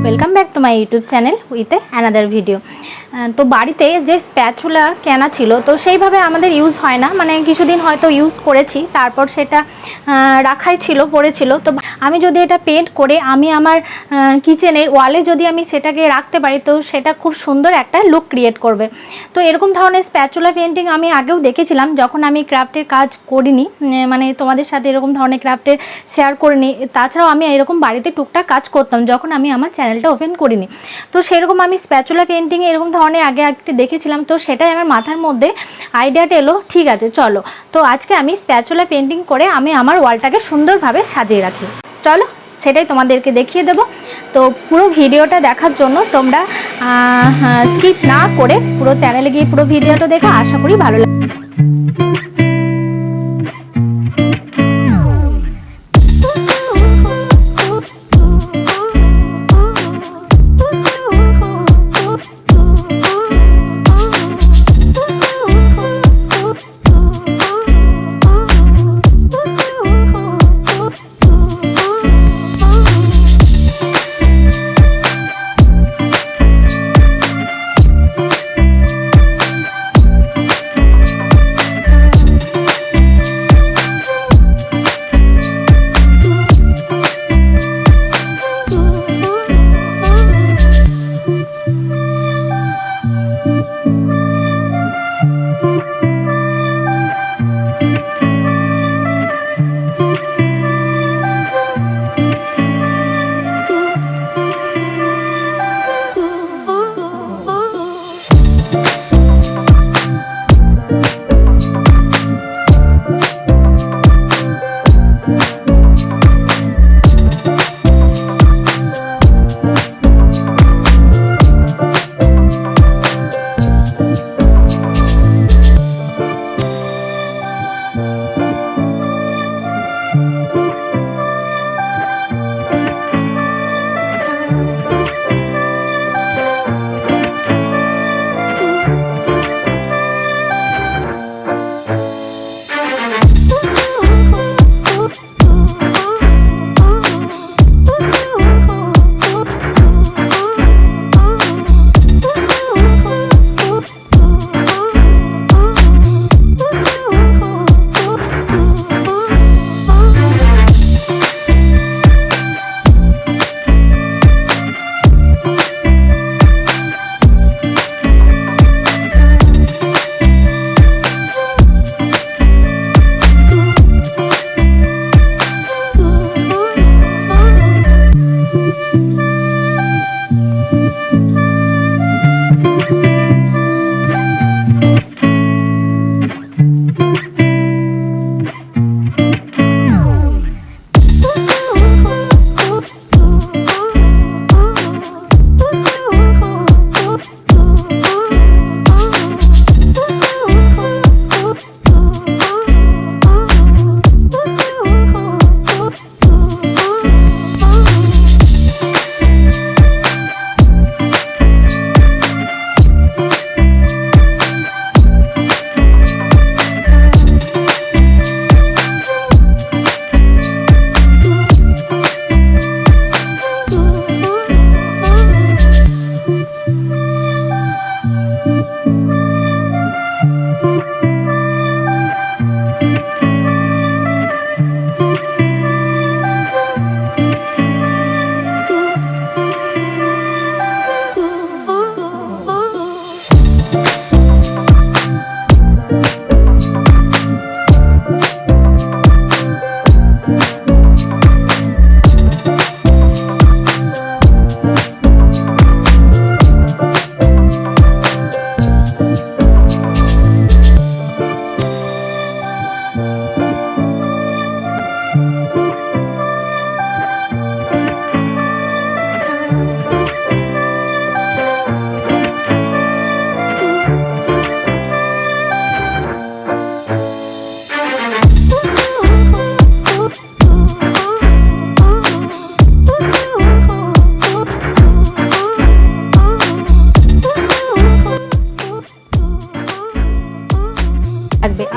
Welcome back to my YouTube channel with another video. तो बाड़ीते जे spatula केना छिलो तो सेइभाবে आमादेर यूज हय ना, माने किछुदिन हयतो यूज करेछि तारपर सेटा राखाई छिलो पड़ेछिलो। तो आमी जोदि एटा पेंट करे आमी आमार किचेनेर वाले जोदि आमी सेटाके राखते पारी तो सेटा खूब सुंदर एकटा लुक क्रिएट करबे। तो एरकम धरनेर स्पैचुला पेंटिंग आमी आगेও देखेछिलाम যখন आमी क्राफ्टेर काज करिनी, माने तोमादेर साथे एरकम धरनेर क्राफ्टेर शेयर करिनी। ताछाड़ाও आमी एरकम बाड़ीते टुकटाक काज करताम যখন आमी आमार চ্যানেলটা ओपेन करिनी। तो सेरकम आमी स्पैचुला पेंटिंग एरकम ধরনের आगे একটি দেখেছিলাম, তো সেটাই আমার মাথার মধ্যে আইডিয়াটা এলো, ঠিক আছে চলো তো আজকে আমি স্প্যাচুলা পেন্টিং করে আমি আমার ওয়ালটাকে সুন্দরভাবে সাজিয়ে রাখি। চলো সেটাই তোমাদেরকে দেখিয়ে দেব। তো পুরো ভিডিওটা দেখার জন্য তোমরা স্কিপ না করে পুরো চ্যানেলে গিয়ে পুরো ভিডিওটা দেখো, আশা করি ভালো লাগবে।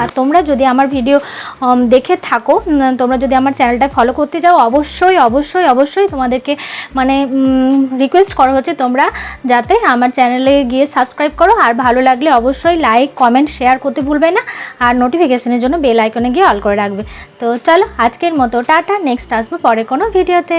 আর তোমরা যদি আমার ভিডিও দেখে থাকো, তোমরা যদি আমার চ্যানেলটা ফলো করতে যাও অবশ্যই অবশ্যই অবশ্যই তোমাদেরকে মানে রিকোয়েস্ট করা হচ্ছে তোমরা যাতে আমার চ্যানেলে গিয়ে সাবস্ক্রাইব করো, আর ভালো লাগলে অবশ্যই লাইক কমেন্ট শেয়ার করতে ভুলবে না, আর নোটিফিকেশনের জন্য বেল আইকনে গিয়ে অল করে রাখবে। তো চলো আজকের মতো টাটা, নেক্সট আসবো পরে কোনো ভিডিওতে।